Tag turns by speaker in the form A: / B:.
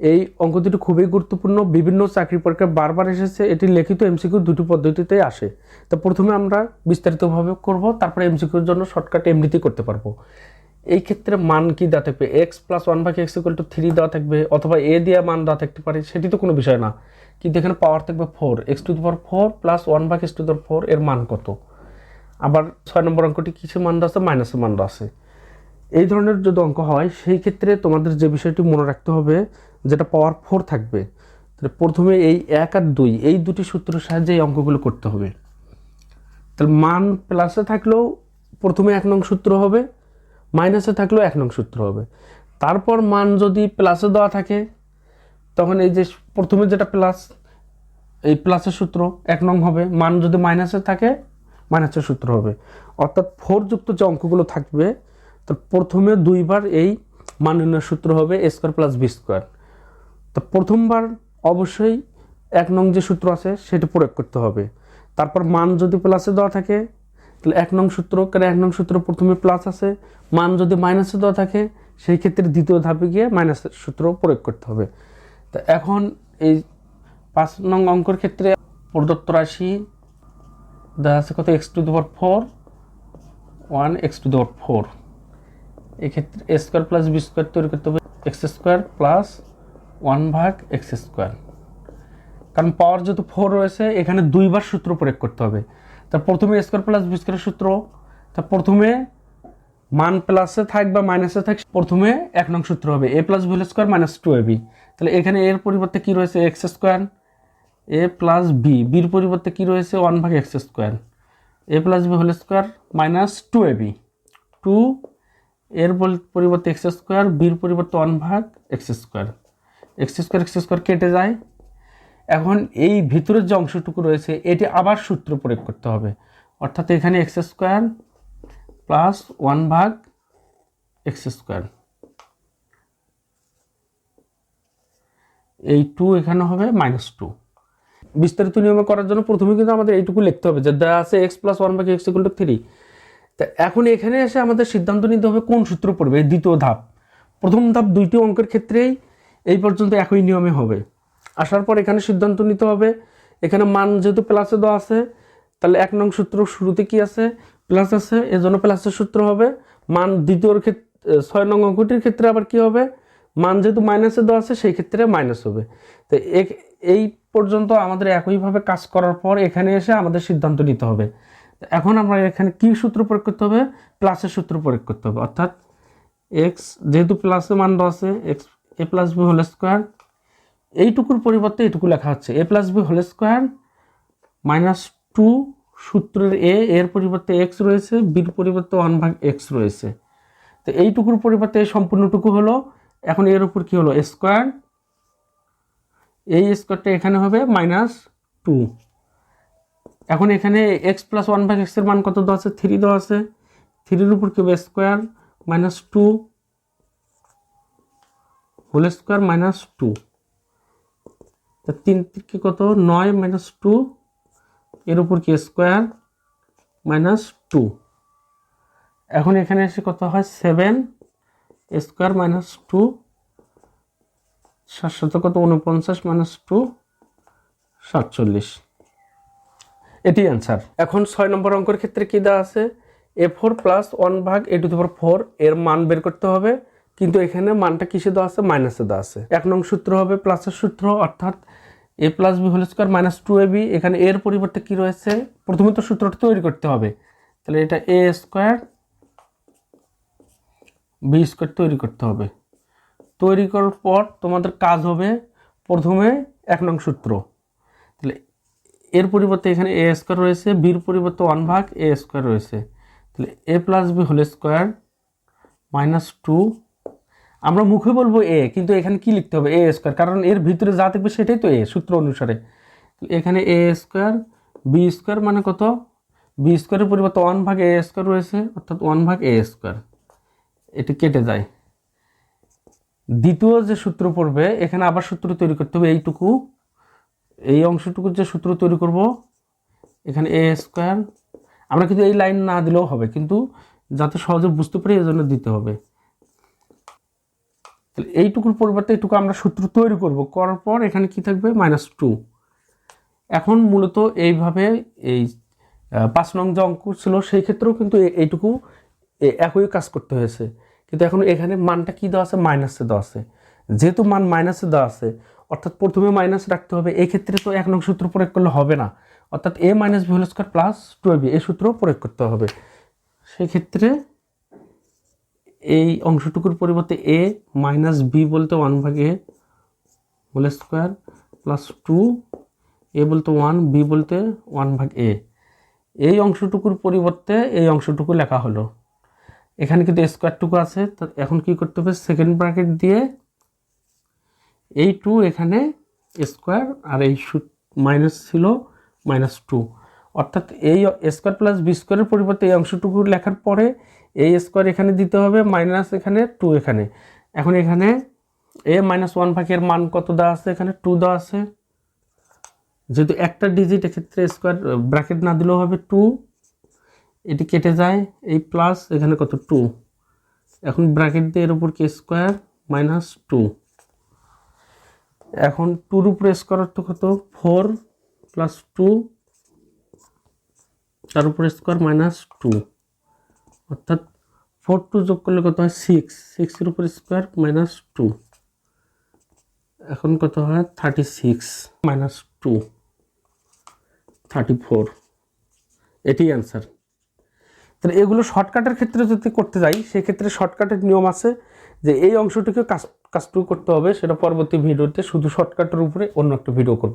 A: এই অঙ্ক দুটি খুবই গুরুত্বপূর্ণ, বিভিন্ন চাকরি পরীক্ষায় বারবার এসেছে। এটি লিখিত এমসিকিউ দুটি পদ্ধতিতেই আসে। তো প্রথমে আমরা বিস্তারিতভাবে করব, তারপরে এমসিকিউর জন্য শর্টকাট এমনিতেই করতে পারবো। এই ক্ষেত্রে মান কি দেওয়া থাকবে, এক্স প্লাস 1/x=3 দেওয়া থাকবে, অথবা এ দিয়ে মান দেওয়া থাকতে পারে, সেটি তো কোনো বিষয় না। কিন্তু এখানে পাওয়ার থাকবে 4, x⁴ প্লাস 1/x⁴ এর মান কত। আবার 6 নম্বর অঙ্কটি কিছু মান আছে, মাইনাসের মান আছে। এই ধরনের যদি অঙ্ক হয় সেই ক্ষেত্রে তোমাদের যে বিষয়টি মনে রাখতে হবে, যেটা পাওয়ার 4 থাকবে, তাহলে প্রথমে এই 1 আর 2 এই দুটি সূত্রের সাহায্যে এই অঙ্কগুলো করতে হবে। তাহলে মান প্লাসে থাকলেও প্রথমে 1 নং সূত্র হবে, মাইনাসে থাকলেও 1 নং সূত্র হবে। তারপর মান যদি প্লাসে দেওয়া থাকে তখন এই যে প্রথমে যেটা প্লাস, এই প্লাসের সূত্র 1 নং হবে, মান যদি মাইনাসে থাকে মাইনাসের সূত্র হবে। অর্থাৎ 4 যুক্ত যে অঙ্কগুলো থাকবে, তো প্রথমে 2 বার এই মান নির্ণয়ের সূত্র হবে a² + b²। তো প্রথমবার অবশ্যই 1 নং যে সূত্র আছে সেটি প্রয়োগ করতে হবে। তারপর মান যদি প্লাসে দেওয়া থাকে তাহলে 1 নং সূত্র, কারণ 1 নং সূত্র প্রথমে প্লাস আছে। মান যদি মাইনাসে দেওয়া থাকে সেই ক্ষেত্রে দ্বিতীয় ধাপে গিয়ে মাইনাসের সূত্র প্রয়োগ করতে হবে। তো এখন এই 5 নং অঙ্কের ক্ষেত্রে প্রদত্ত রাশি দেখা আছে কত, x⁴ 1 x⁴। এক্ষেত্রে a² + b² তৈরি করতে হবে x² + 1/x²। কারণ পাওয়ার যেহেতু 4 রয়েছে, এখানে 2 বার সূত্র প্রয়োগ করতে হবে। তার প্রথমে a² + b² সূত্র, তা প্রথমে মান প্লাসে থাক বা মাইনাসে থাক, প্রথমে 1 নং সূত্র হবে a + b² - 2ab। তাহলে এখানে এর পরিবর্তে কি রয়েছে x², a + b, বির পরিবর্তে কি রয়েছে 1/x², a + b² - 2ab, 2 এর পরিবর্তে x², বির পরিবর্তে 1/x², x² কেটে যায়। এখন এই ভিতরের যে অংশটুকু রয়েছে এটি আবার সূত্র প্রয়োগ করতে হবে। অর্থাৎ এখানে x² + 1/x², এই 2 এখানে হবে -2। বিস্তারিত নিয়মে করার জন্য প্রথমে কিন্তু আমাদের এইটুকু লিখতে হবে যে দেওয়া আছে x + 1/x=3। তা এখন এখানে এসে আমাদের সিদ্ধান্ত নিতে হবে কোন সূত্র পড়বে। এই দ্বিতীয় ধাপ, প্রথম ধাপ দুইটি অঙ্কের ক্ষেত্রেই এই পর্যন্ত একই নিয়মে হবে। আসার পর এখানে সিদ্ধান্ত নিতে হবে, এখানে মান যেহেতু প্লাসে দেওয়া আছে তাহলে 1 নং সূত্র শুরুতে কি আছে, প্লাস আছে, এজন্য প্লাসের সূত্র হবে। মান দ্বিতীয়র ক্ষেত্রে 6 নং অঙ্কটির ক্ষেত্রে আবার কি হবে, মান যেহেতু মাইনাসে দেওয়া আছে সেই ক্ষেত্রে মাইনাস হবে। তো এই পর্যন্ত আমাদের একইভাবে কাজ করার পর এখানে এসে আমাদের সিদ্ধান্ত নিতে হবে। এখন আমরা এখানে কি সূত্র প্রয়োগ করতে হবে, প্লাসের সূত্র প্রয়োগ করতে হবে। অর্থাৎ এক্স যেহেতু প্লাসে মান দেওয়া আছে a + b² এইটুকুর পরিবর্তে এইটুকু লেখা হচ্ছে a + b² - 2 সূত্রের এর পরিবর্তে x রয়েছে, বির পরিবর্তে 1/x রয়েছে। তো এইটুকুর পরিবর্তে এই সম্পূর্ণটুকু হলো। এখন এর উপর কি হলো স্কোয়ার, এই স্কোয়ারটা এখানে হবে -2। এখন এখানে x + 1/x এর মান কত দেওয়া আছে, 3 দেওয়া আছে। 3 এর উপর কি হবে স্কোয়ার -2 হোল স্কোয়ার -2। তা 3 কি কত, 9 - 2, এর উপর কি স্কোয়ার -2। এখন এখানে এসে কত হয় 7 স্কোয়ার -2, 7 কত 49 - 2 47। এটি অ্যান্সার। এখন 6 নম্বর অঙ্কের ক্ষেত্রে কি দেওয়া আছে, a4 + 1/a⁴ এর মান বের করতে হবে। কিন্তু এখানে মানটা কিসে দেওয়া আছে, মাইনাসে দেওয়া আছে। 1 নং সূত্র হবে প্লাসের সূত্র, অর্থাৎ a + b² - 2ab। এখানে এর পরিবর্তে কি রয়েছে, প্রথমে তো সূত্রটা তৈরি করতে হবে। তাহলে এটা a² b² তৈরি করতে হবে। তৈরি করার পর তোমাদের কাজ হবে প্রথমে 1 নং সূত্র, তাহলে এর পরিবর্তে এখানে a² রয়েছে, বির পরিবর্তে 1/a² রয়েছে। তাহলে a + b² - 2, আমরা মুখে বলবো a, কিন্তু এখানে কি লিখতে হবে a², কারণ এর ভিতরে যা থাকবে সেটাই তো a সূত্র অনুসারে। এখানে a² b² মানে কত, b² এর পরিবর্তে 1/a² রয়েছে, অর্থাৎ 1/a²। এটি কেটে যায়। দ্বিতীয় যে সূত্র পড়বে এখানে আবার সূত্র তৈরি করতে হবে। এইটুকু, এই অংশটুকুর যে সূত্র তৈরি করব, এখানে a², আমরা কিন্তু এই লাইন না দিলেও হবে, কিন্তু যাতে সহজে বুঝতে পারি এজন্য দিতে হবে। তাহলে এইটুকুর পরিবর্তে এইটুকু আমরা সূত্র তৈরি করব, করার পর এখানে কি থাকবে -2। এখন মূলত এইভাবে এই 5 নং যে অঙ্ক ছিল সেই ক্ষেত্রেও কিন্তু এইটুকু একই কাজ করতে হয়েছে, কিন্তু এখন এখানে মানটা কি দেওয়া আছে, মাইনাসে দেওয়া আছে। যেহেতু মান মাইনাসে দেওয়া আছে অর্থাৎ প্রথমে মাইনাস রাখতে হবে। এই ক্ষেত্রে তো 1 নং সূত্র প্রয়োগ করলে হবে না, অর্থাৎ a - b whole square plus 2ab এই সূত্র প্রয়োগ করতে হবে। সেই ক্ষেত্রে এই অংশটুকুর পরিবর্তে a - b বলতে 1/a whole square plus 2, a বলতে 1, b বলতে 1/a, এই অংশটুকুর পরিবর্তে এই অংশটুকু লেখা হলো। এখানে কিন্তু স্কোয়ারটুকু আছে, তো এখন কি করতে হবে, সেকেন্ড ব্র্যাকেট দিয়ে এই 2 এখানে স্কোয়ার আর এই মাইনাস ছিল -2, অর্থাৎ এই স্কোয়ার প্লাস বি স্কোয়ারের পরিবর্তে এই অংশটুকু লেখার পরে এই স্কোয়ার এখানে দিতে হবে, মাইনাস এখানে 2 এখানে। এখন এখানে a -1/এর মান কত দেওয়া আছে, এখানে 2 দেওয়া আছে। যেহেতু একটা ডিজিট এক্ষেত্রে স্কোয়ার ব্র্যাকেট না দিলেও হবে 2, এটি কেটে যায়, এই প্লাস এখানে কত 2, এখন ব্র্যাকেট দিয়ে এর উপর কি স্কোয়ার -2, এখন 2-র উপরে স্কোয়ার অর্থ কত 4 প্লাস 2, তার উপরে স্কোয়ার -2, অর্থাৎ 4 2 যোগ করলে কত হয় 6, 6-এর উপরে স্কোয়ার -2, এখন কত হয় 36 -2 34, এটি অ্যান্সার। তাহলে এগুলো শর্টকাটের ক্ষেত্রে যদি করতে যাই সেক্ষেত্রে শর্টকাটের নিয়ম আছে যে এই অংশটিকে কাজটুকু করতে হবে, সেটা পরবর্তী ভিডিওতে শুধু শর্টকাটের উপরে অন্য একটা ভিডিও করব।